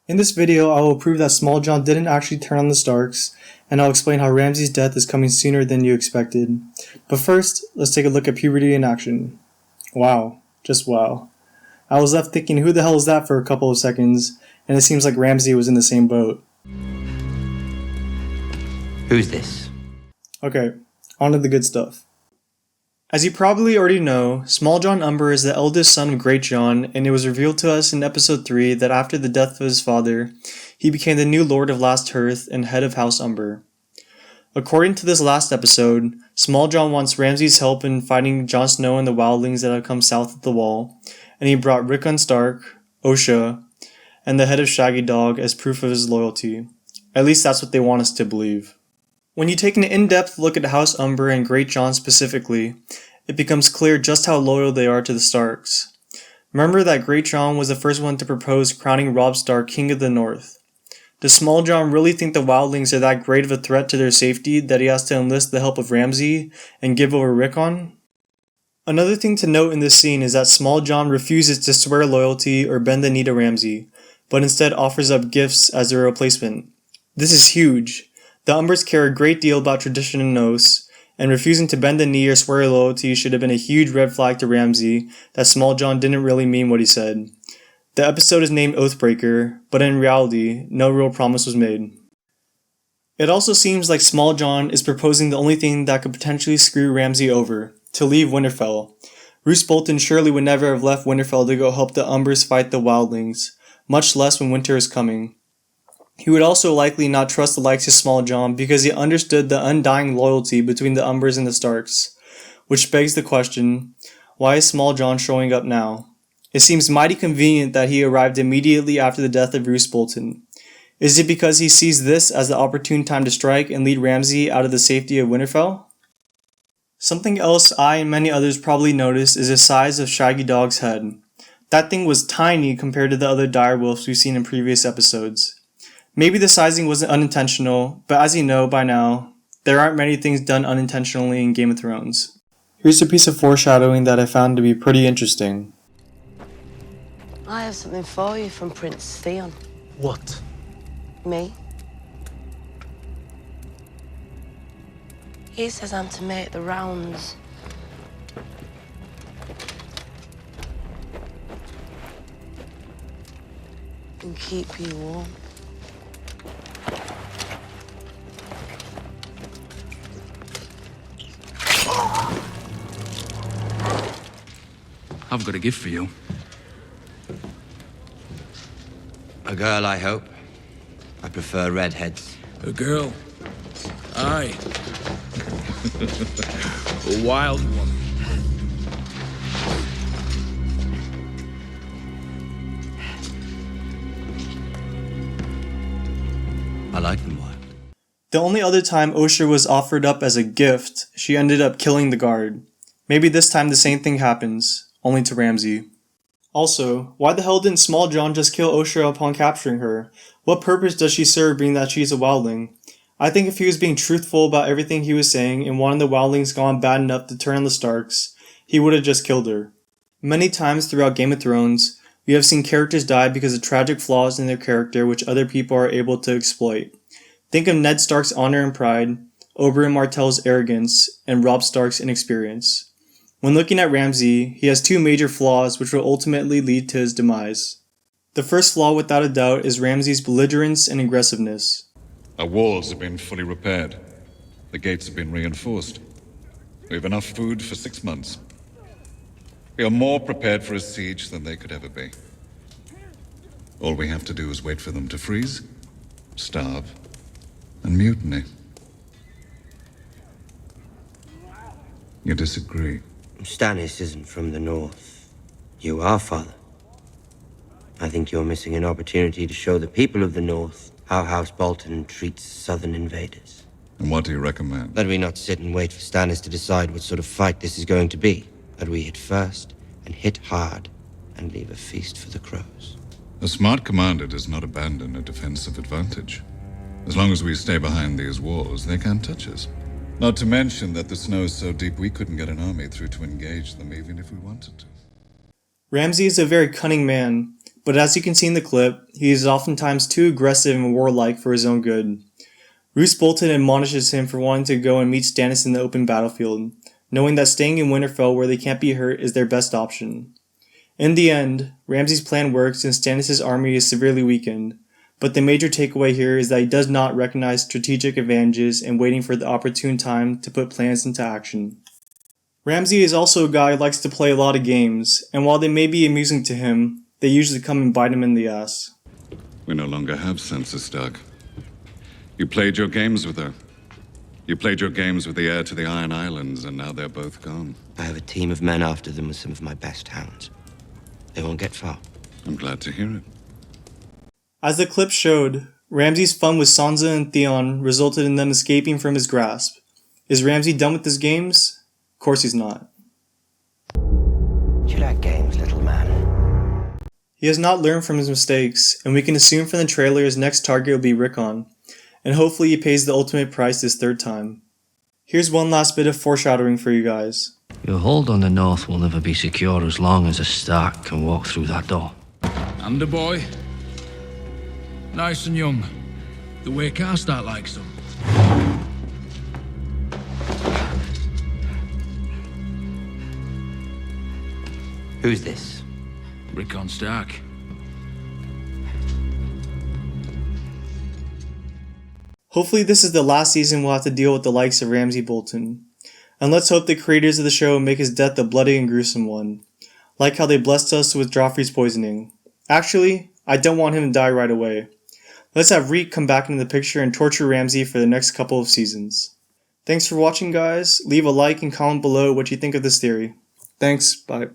In this video, I will prove that Smalljon didn't actually turn on the Starks, and I'll explain how Ramsay's death is coming sooner than you expected. But first, let's take a look at puberty in action. Wow. Just wow. I was left thinking, who the hell is that for a couple of seconds, and it seems like Ramsay was in the same boat. Who's this? Okay, on to the good stuff. As you probably already know, Smalljon Umber is the eldest son of Greatjon, and it was revealed to us in episode 3 that after the death of his father, he became the new Lord of Last Hearth and head of House Umber. According to this last episode, Smalljon wants Ramsay's help in fighting Jon Snow and the wildlings that have come south of the Wall, and he brought Rickon Stark, Osha, and the head of Shaggy Dog as proof of his loyalty. At least that's what they want us to believe. When you take an in-depth look at House Umber and Greatjon specifically, it becomes clear just how loyal they are to the Starks. Remember that Greatjon was the first one to propose crowning Robb Stark King of the North. Does Smalljon really think the wildlings are that great of a threat to their safety that he has to enlist the help of Ramsay and give over Rickon? Another thing to note in this scene is that Smalljon refuses to swear loyalty or bend the knee to Ramsay, but instead offers up gifts as a replacement. This is huge. The Umbers care a great deal about tradition and oaths, and refusing to bend the knee or swear loyalty should have been a huge red flag to Ramsay that Smalljon didn't really mean what he said. The episode is named Oathbreaker, but in reality, no real promise was made. It also seems like Smalljon is proposing the only thing that could potentially screw Ramsay over, to leave Winterfell. Ramsay Bolton surely would never have left Winterfell to go help the Umbers fight the wildlings, much less when winter is coming. He would also likely not trust the likes of Smalljon because he understood the undying loyalty between the Umbers and the Starks. Which begs the question, why is Smalljon showing up now? It seems mighty convenient that he arrived immediately after the death of Ramsay Bolton. Is it because he sees this as the opportune time to strike and lead Ramsay out of the safety of Winterfell? Something else I and many others probably noticed is the size of Shaggy Dog's head. That thing was tiny compared to the other direwolves we've seen in previous episodes. Maybe the sizing wasn't unintentional, but as you know by now, there aren't many things done unintentionally in Game of Thrones. Here's a piece of foreshadowing that I found to be pretty interesting. I have something for you from Prince Theon. What? Me? He says I'm to make the rounds. And keep you warm. I've got a gift for you. A girl, I hope. I prefer redheads. A girl? Aye. A wild one. I like them wild. The only other time Osha was offered up as a gift, she ended up killing the guard. Maybe this time the same thing happens, only to Ramsay. Also, why the hell didn't Smalljon just kill Osha upon capturing her? What purpose does she serve being that she's a wildling? I think if he was being truthful about everything he was saying and wanted the wildlings gone bad enough to turn on the Starks, he would have just killed her. Many times throughout Game of Thrones, we have seen characters die because of tragic flaws in their character which other people are able to exploit. Think of Ned Stark's honor and pride, Oberyn Martell's arrogance, and Robb Stark's inexperience. When looking at Ramsay, he has two major flaws which will ultimately lead to his demise. The first flaw without a doubt is Ramsay's belligerence and aggressiveness. Our walls have been fully repaired. The gates have been reinforced. We have enough food for 6 months. We are more prepared for a siege than they could ever be. All we have to do is wait for them to freeze, starve, and mutiny. You disagree? Stannis isn't from the north. You are, Father. I think you're missing an opportunity to show the people of the north how House Bolton treats southern invaders. And what do you recommend? That we not sit and wait for Stannis to decide what sort of fight this is going to be. That we hit first, and hit hard, and leave a feast for the crows. A smart commander does not abandon a defensive advantage. As long as we stay behind these walls, they can't touch us. Not to mention that the snow is so deep we couldn't get an army through to engage them even if we wanted to. Ramsay is a very cunning man, but as you can see in the clip, he is oftentimes too aggressive and warlike for his own good. Roose Bolton admonishes him for wanting to go and meet Stannis in the open battlefield, knowing that staying in Winterfell where they can't be hurt is their best option. In the end, Ramsay's plan works and Stannis' army is severely weakened, but the major takeaway here is that he does not recognize strategic advantages and waiting for the opportune time to put plans into action. Ramsay is also a guy who likes to play a lot of games, and while they may be amusing to him, they usually come and bite him in the ass. We no longer have Sansa Stark. You played your games with her. You played your games with the heir to the Iron Islands, and now they're both gone. I have a team of men after them with some of my best hounds. They won't get far. I'm glad to hear it. As the clip showed, Ramsay's fun with Sansa and Theon resulted in them escaping from his grasp. Is Ramsay done with his games? Of course he's not. Do you like games, little man? He has not learned from his mistakes, and we can assume from the trailer his next target will be Rickon, and hopefully he pays the ultimate price this third time. Here's one last bit of foreshadowing for you guys. Your hold on the North will never be secure as long as a Stark can walk through that door. And a boy. Nice and young. The way Karstark likes them. Who's this? Rickon Stark. Hopefully this is the last season we'll have to deal with the likes of Ramsay Bolton. And let's hope the creators of the show make his death a bloody and gruesome one. Like how they blessed us with Joffrey's poisoning. Actually, I don't want him to die right away. Let's have Reek come back into the picture and torture Ramsay for the next couple of seasons. Thanks for watching, guys. Leave a like and comment below what you think of this theory. Thanks, bye.